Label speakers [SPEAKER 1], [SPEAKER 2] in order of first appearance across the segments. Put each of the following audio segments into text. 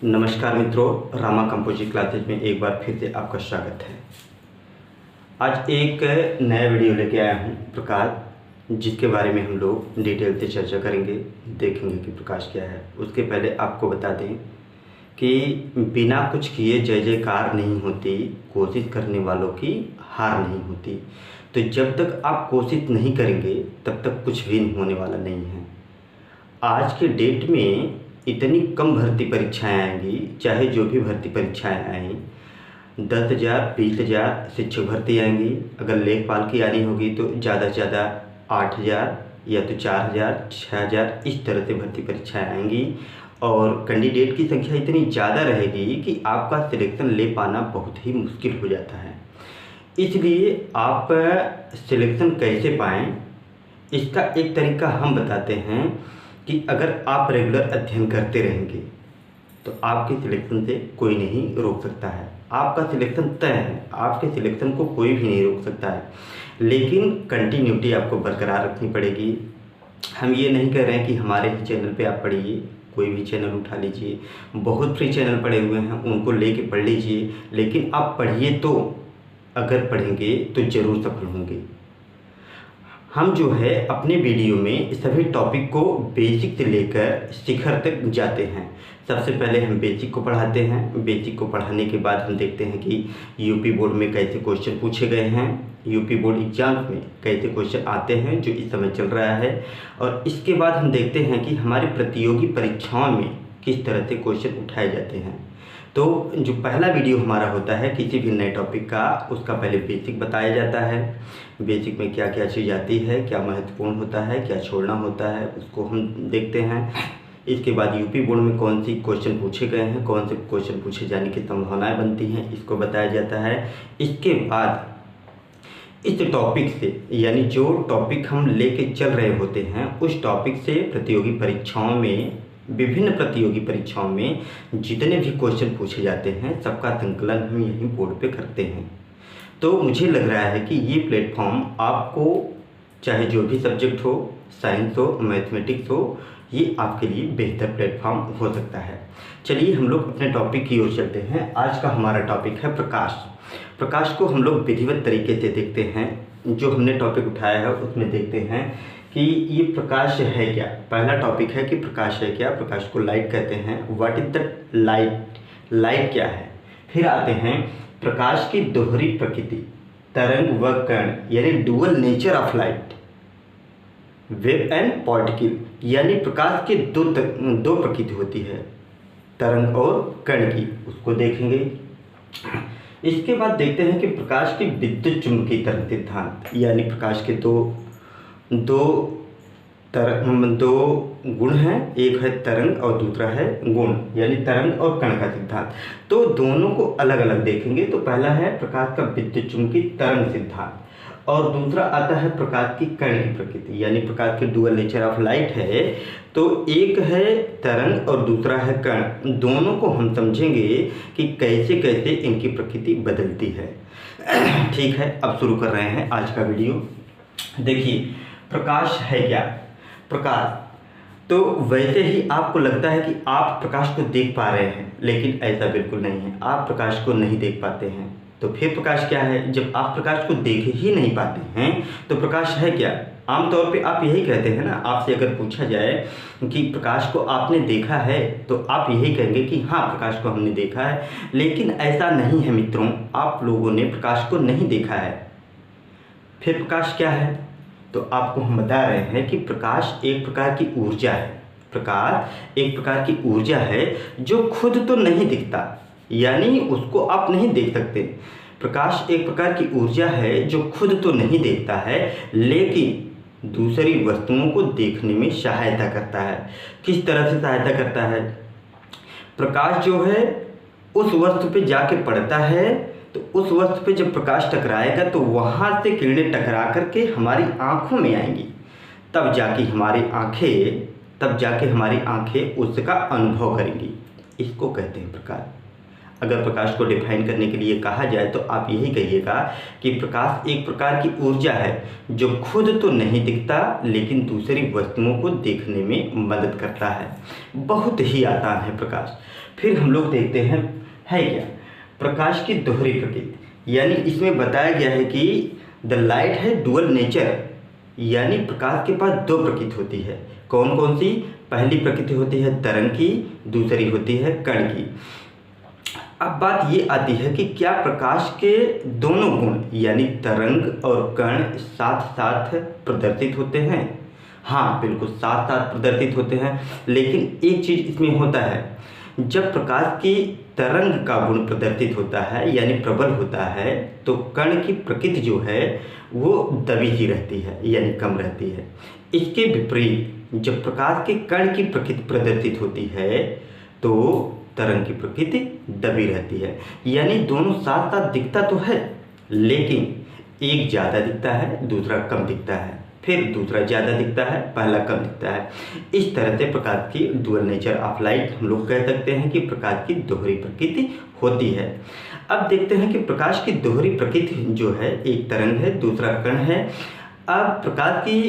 [SPEAKER 1] नमस्कार मित्रों, Rama composite classes में एक बार फिर से आपका स्वागत है। आज एक नया वीडियो लेके आया हूँ प्रकाश, जिसके बारे में हम लोग डिटेल से चर्चा करेंगे, देखेंगे कि प्रकाश क्या है। उसके पहले आपको बता दें कि बिना कुछ किए जय जयकार नहीं होती, कोशिश करने वालों की हार नहीं होती। तो जब तक आप कोशिश नहीं करेंगे तब तक कुछ भी होने वाला नहीं है। आज के डेट में इतनी कम भर्ती परीक्षाएं आएंगी, चाहे जो भी भर्ती परीक्षाएं आएँ, 10,000 20,000 शिक्षक भर्ती आएंगी। अगर लेखपाल की आनी होगी तो ज़्यादा से ज़्यादा 8,000 या तो 4,000 6,000 इस तरह से भर्ती परीक्षाएं आएंगी। और कैंडिडेट की संख्या इतनी ज़्यादा रहेगी कि आपका सिलेक्शन ले पाना बहुत ही मुश्किल हो जाता है। इसलिए आप सिलेक्शन कैसे पाएँ, इसका एक तरीका हम बताते हैं कि अगर आप रेगुलर अध्ययन करते रहेंगे तो आपके सिलेक्शन से कोई नहीं रोक सकता है। आपका सिलेक्शन तय है, आपके सिलेक्शन को कोई भी नहीं रोक सकता है, लेकिन कंटिन्यूटी आपको बरकरार रखनी पड़ेगी। हम ये नहीं कह रहे हैं कि हमारे ही चैनल पे आप पढ़िए, कोई भी चैनल उठा लीजिए, बहुत फ्री चैनल पड़े हुए हैं, उनको लेके पढ़ लीजिए, लेकिन आप पढ़िए तो, अगर पढ़ेंगे तो ज़रूर सफल होंगे। हम जो है अपने वीडियो में सभी टॉपिक को बेसिक से लेकर शिखर तक जाते हैं। सबसे पहले हम बेसिक को पढ़ाते हैं। बेसिक को पढ़ाने के बाद हम देखते हैं कि यूपी बोर्ड में कैसे क्वेश्चन पूछे गए हैं, यूपी बोर्ड एग्जाम्स में कैसे क्वेश्चन आते हैं जो इस समय चल रहा है, और इसके बाद हम देखते हैं कि हमारी प्रतियोगी परीक्षाओं में किस तरह से क्वेश्चन उठाए जाते हैं। तो जो पहला वीडियो हमारा होता है किसी भी नए टॉपिक का, उसका पहले बेसिक बताया जाता है। बेसिक में क्या क्या चीज़ आती है, क्या महत्वपूर्ण होता है, क्या छोड़ना होता है, उसको हम देखते हैं। इसके बाद यूपी बोर्ड में कौन सी क्वेश्चन पूछे गए हैं, कौन से क्वेश्चन पूछे जाने की संभावनाएं बनती हैं, इसको बताया जाता है। इसके बाद इस टॉपिक से, यानी जो टॉपिक हम लेके चल रहे होते हैं उस टॉपिक से प्रतियोगी परीक्षाओं में, विभिन्न प्रतियोगी परीक्षाओं में जितने भी क्वेश्चन पूछे जाते हैं सबका संकलन हम यहीं बोर्ड पे करते हैं। तो मुझे लग रहा है कि ये प्लेटफॉर्म आपको, चाहे जो भी सब्जेक्ट हो, साइंस हो, मैथमेटिक्स हो, ये आपके लिए बेहतर प्लेटफॉर्म हो सकता है। चलिए हम लोग अपने टॉपिक की ओर चलते हैं। आज का हमारा टॉपिक है प्रकाश। प्रकाश को हम लोग विधिवत तरीके से देखते हैं। जो हमने टॉपिक उठाया है उसमें देखते हैं कि ये प्रकाश है क्या। पहला टॉपिक है कि प्रकाश है क्या। प्रकाश को लाइट कहते हैं। What is the light, light क्या है। फिर आते हैं प्रकाश की दोहरी प्रकृति, तरंग व कण, यानी dual nature of light, wave and particle, यानी प्रकाश के दो प्रकृति होती है, तरंग और कण की, उसको देखेंगे। इसके बाद देखते हैं कि प्रकाश की विद्युत चुंबकीय तरंग सिद्धांत, यानी प्रकाश के दो गुण हैं, एक है तरंग और दूसरा है गुण, यानी तरंग और कण का सिद्धांत। तो दोनों को अलग अलग देखेंगे। तो पहला है प्रकाश का विद्युत चुंबकीय तरंग सिद्धांत, और दूसरा आता है प्रकाश की कण की प्रकृति, यानी प्रकाश के डुअल नेचर ऑफ लाइट है। तो एक है तरंग और दूसरा है कण। दोनों को हम समझेंगे कि कैसे कैसे इनकी प्रकृति बदलती है। ठीक है, अब शुरू कर रहे हैं आज का वीडियो। देखिए प्रकाश है क्या। प्रकाश, तो वैसे ही आपको लगता है कि आप प्रकाश को देख पा रहे हैं, लेकिन ऐसा बिल्कुल नहीं है। आप प्रकाश को नहीं देख पाते हैं। तो फिर प्रकाश क्या है। जब आप प्रकाश को देख ही नहीं पाते हैं तो प्रकाश है क्या। आमतौर पे आप यही कहते हैं ना, आपसे अगर पूछा जाए कि प्रकाश को आपने देखा है तो आप यही कहेंगे कि हाँ प्रकाश को हमने देखा है। लेकिन ऐसा नहीं है मित्रों, आप लोगों ने प्रकाश को नहीं देखा है। फिर प्रकाश क्या है, तो आपको हम बता रहे हैं कि प्रकाश एक प्रकार की ऊर्जा है। प्रकाश एक प्रकार की ऊर्जा है जो खुद तो नहीं दिखता, यानी उसको आप नहीं देख सकते। प्रकाश एक प्रकार की ऊर्जा है जो खुद तो नहीं देखता है, लेकिन दूसरी वस्तुओं को देखने में सहायता करता है। किस तरह से सहायता करता है। प्रकाश जो है उस वस्तु पे जाके पड़ता है, तो उस वस्तु पे जब प्रकाश टकराएगा तो वहाँ से किरणें टकरा करके हमारी आँखों में आएंगी, तब जाके हमारी आँखें उसका अनुभव करेंगी। इसको कहते हैं प्रकाश। अगर प्रकाश को डिफाइन करने के लिए कहा जाए तो आप यही कहिएगा कि प्रकाश एक प्रकार की ऊर्जा है जो खुद तो नहीं दिखता लेकिन दूसरी वस्तुओं को देखने में मदद करता है। बहुत ही आसान है प्रकाश। फिर हम लोग देखते हैं है क्या प्रकाश की दोहरी प्रकृति, यानी इसमें बताया गया है कि द लाइट है डुअल नेचर, यानी प्रकाश के पास दो प्रकृति होती है। कौन कौन सी? पहली प्रकृति होती है तरंग की, दूसरी होती है कण की। अब बात ये आती है कि क्या प्रकाश के दोनों गुण यानी तरंग और कण साथ साथ प्रदर्शित होते हैं? हाँ बिल्कुल साथ साथ प्रदर्शित होते हैं, लेकिन एक चीज़ इसमें होता है, जब प्रकाश की तरंग का गुण प्रदर्शित होता है यानी प्रबल होता है तो कण की प्रकृति जो है वो दबी ही रहती है यानी कम रहती है। इसके विपरीत जब प्रकाश के कण की प्रकृति प्रदर्शित होती है तो तरंग की प्रकृति दबी रहती है, यानी दोनों साथ साथ दिखता तो है लेकिन एक ज़्यादा दिखता है दूसरा कम दिखता है, फिर दूसरा ज़्यादा दिखता है पहला कम दिखता है। इस तरह से प्रकाश की डुअल नेचर ऑफ लाइट हम लोग कह सकते हैं कि प्रकाश की दोहरी प्रकृति होती है। अब देखते हैं कि प्रकाश की दोहरी प्रकृति जो है एक तरंग है दूसरा कण है। अब प्रकाश की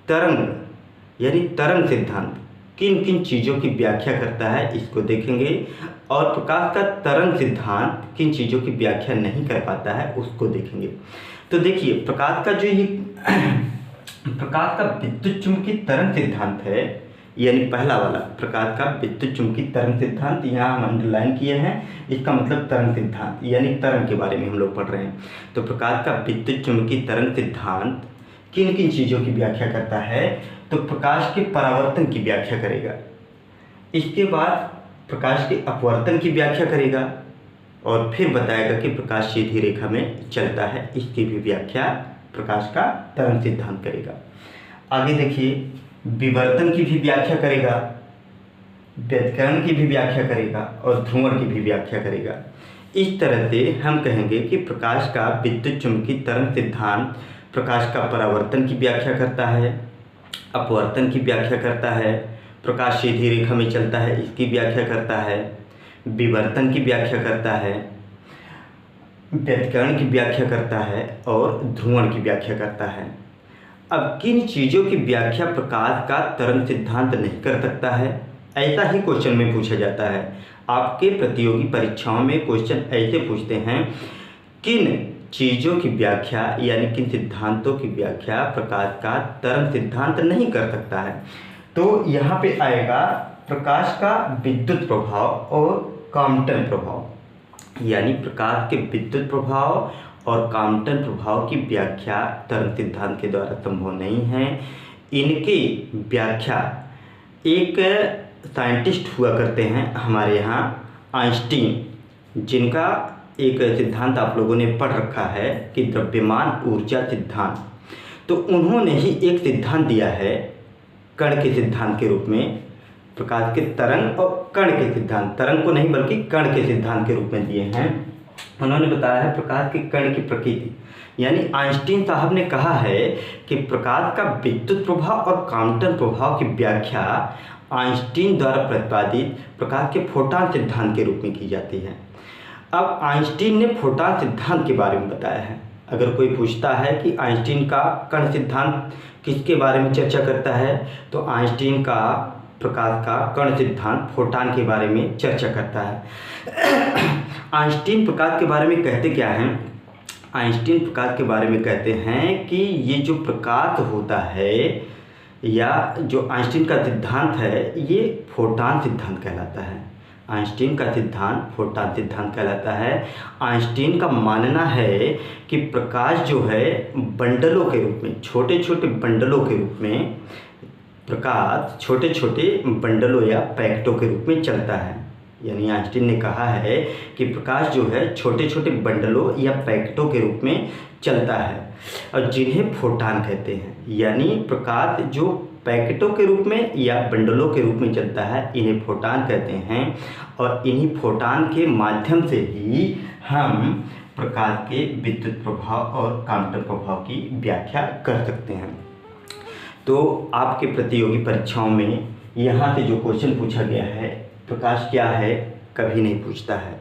[SPEAKER 1] तरंग यानी तरंग सिद्धांत किन किन चीज़ों की व्याख्या करता है इसको देखेंगे, और प्रकाश का तरंग सिद्धांत किन चीज़ों की व्याख्या नहीं कर पाता है उसको देखेंगे। तो देखिए प्रकाश का जो ये प्रकाश का विद्युत चुंबकीय तरंग सिद्धांत है, यानी पहला वाला प्रकाश का विद्युत चुंबकीय तरंग सिद्धांत, यहाँ हम अंडरलाइन किए हैं, इसका मतलब तरंग सिद्धांत यानी तरंग के बारे में हम लोग पढ़ रहे हैं। तो प्रकाश का विद्युत चुंबकीय तरंग सिद्धांत किन किन चीज़ों की व्याख्या करता है? तो प्रकाश के परावर्तन की व्याख्या करेगा, इसके बाद प्रकाश के अपवर्तन की व्याख्या करेगा, और फिर बताएगा कि प्रकाश सीधी रेखा में चलता है, इसकी भी व्याख्या प्रकाश का तरंग सिद्धांत करेगा। आगे देखिए विवर्तन की भी व्याख्या करेगा, व्यतिकरण की भी व्याख्या करेगा और ध्रुवण की भी व्याख्या करेगा। इस तरह से हम कहेंगे कि प्रकाश का विद्युत चुंबकीय तरंग सिद्धांत प्रकाश का परावर्तन की व्याख्या करता है, अपवर्तन की व्याख्या करता है, प्रकाश सीधी रेखा में चलता है इसकी व्याख्या करता है, विवर्तन की व्याख्या करता है, व्यतिकरण की व्याख्या करता है और ध्रुवण की व्याख्या करता है। अब किन चीज़ों की व्याख्या प्रकाश का तरंग सिद्धांत नहीं कर सकता है? ऐसा ही क्वेश्चन में पूछा जाता है। आपके प्रतियोगी परीक्षाओं में क्वेश्चन ऐसे पूछते हैं, किन चीज़ों की व्याख्या यानी किन सिद्धांतों की व्याख्या प्रकाश का तरंग सिद्धांत नहीं कर सकता है? तो यहाँ पे आएगा प्रकाश का विद्युत प्रभाव और कॉम्पटन प्रभाव, यानी प्रकाश के विद्युत प्रभाव और कॉम्पटन प्रभाव की व्याख्या तरंग सिद्धांत के द्वारा संभव नहीं है। इनकी व्याख्या एक साइंटिस्ट हुआ करते हैं हमारे यहाँ आइंस्टीन, जिनका एक सिद्धांत आप लोगों ने पढ़ रखा है कि द्रव्यमान ऊर्जा सिद्धांत, तो उन्होंने ही एक सिद्धांत दिया है कण के सिद्धांत के रूप में, प्रकाश के तरंग और कण के सिद्धांत, तरंग को नहीं बल्कि कण के सिद्धांत के रूप में दिए हैं। उन्होंने बताया है प्रकाश के कण की प्रकृति, यानी आइंस्टीन साहब ने कहा है कि प्रकाश का विद्युत प्रभाव और कॉम्पटन प्रभाव की व्याख्या आइंस्टीन द्वारा प्रतिपादित प्रकाश के फोटॉन सिद्धांत के रूप में की जाती है। अब आइंस्टीन ने फोटॉन सिद्धांत के बारे में बताया है। अगर कोई पूछता है कि आइंस्टीन का कण सिद्धांत किसके बारे में चर्चा करता है, तो आइंस्टीन का प्रकाश का कण सिद्धांत फोटॉन के बारे में चर्चा करता है। आइंस्टीन प्रकाश के बारे में कहते क्या हैं? आइंस्टीन प्रकाश के बारे में कहते हैं कि ये जो प्रकाश होता है या जो आइंस्टीन का सिद्धांत है ये फोटॉन सिद्धांत कहलाता है। आइंस्टीन का सिद्धांत फोटॉन सिद्धांत कहलाता है। आइंस्टीन का मानना है कि प्रकाश जो है बंडलों के रूप में, छोटे छोटे बंडलों के रूप में, प्रकाश छोटे छोटे बंडलों या पैकेटों के रूप में चलता है। यानी आइंस्टीन ने कहा है कि प्रकाश जो है छोटे छोटे बंडलों या पैकेटों के रूप में चलता है और जिन्हें फोटॉन कहते हैं। यानी प्रकाश जो पैकेटों के रूप में या बंडलों के रूप में चलता है इन्हें फोटॉन कहते हैं, और इन्हीं फोटॉन के माध्यम से ही हम प्रकाश के विद्युत प्रभाव और कॉम्पटन प्रभाव की व्याख्या कर सकते हैं। तो आपके प्रतियोगी परीक्षाओं में यहाँ से जो क्वेश्चन पूछा गया है, प्रकाश क्या है, कभी नहीं पूछता है।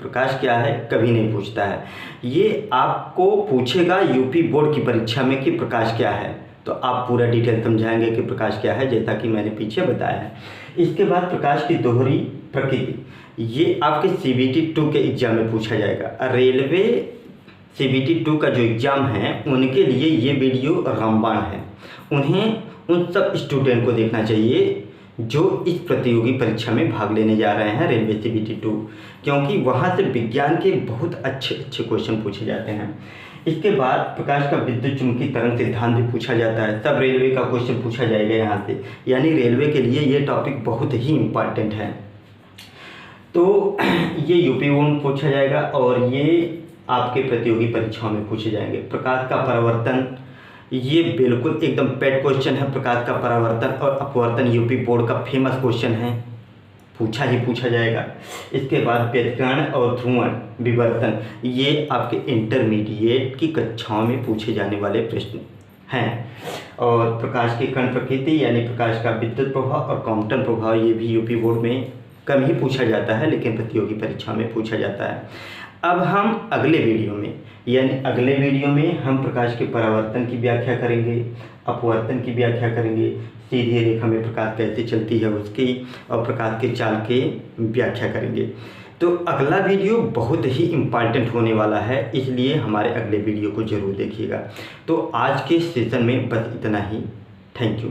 [SPEAKER 1] प्रकाश क्या है कभी नहीं पूछता है। ये आपको पूछेगा यूपी बोर्ड की परीक्षा में कि प्रकाश क्या है, तो आप पूरा डिटेल समझाएंगे कि प्रकाश क्या है, जैसा कि मैंने पीछे बताया है। इसके बाद प्रकाश की दोहरी प्रकृति, ये आपके CBT 2 के एग्जाम में पूछा जाएगा। रेलवे CBT 2 का जो एग्ज़ाम है उनके लिए ये वीडियो रामबाण है। उन्हें उन सब स्टूडेंट को देखना चाहिए जो इस प्रतियोगी परीक्षा में भाग लेने जा रहे हैं रेलवे CBT 2, क्योंकि वहाँ से विज्ञान के बहुत अच्छे क्वेश्चन पूछे जाते हैं। इसके बाद प्रकाश का विद्युत चुंबकीय तरंग सिद्धांत भी पूछा जाता है। सब रेलवे का क्वेश्चन पूछा जाएगा यहाँ से, यानी रेलवे के लिए ये टॉपिक बहुत ही इम्पॉर्टेंट है। तो ये यूपी बोर्ड पूछा जाएगा और ये आपके प्रतियोगी परीक्षाओं में पूछे जाएंगे। प्रकाश का परावर्तन, ये बिल्कुल एकदम पेड क्वेश्चन है। प्रकाश का परावर्तन और अपवर्तन यूपी बोर्ड का फेमस क्वेश्चन है, पूछा जाएगा। इसके बाद व्यतिकरण और ध्रुवण विवर्तन, ये आपके इंटरमीडिएट की कक्षाओं में पूछे जाने वाले प्रश्न हैं। और प्रकाश की कण प्रकृति यानी प्रकाश का विद्युत प्रभाव और क्वांटम प्रभाव, ये भी यूपी बोर्ड में कम ही पूछा जाता है, लेकिन प्रतियोगी परीक्षा में पूछा जाता है। अब हम अगले वीडियो में हम प्रकाश के परावर्तन की व्याख्या करेंगे, अपवर्तन की व्याख्या करेंगे, सीधी रेखा में प्रकाश कैसे चलती है उसकी, और प्रकाश के चाल की व्याख्या करेंगे। तो अगला वीडियो बहुत ही इम्पॉर्टेंट होने वाला है, इसलिए हमारे अगले वीडियो को ज़रूर देखिएगा। तो आज के सेशन में बस इतना ही। Thank you.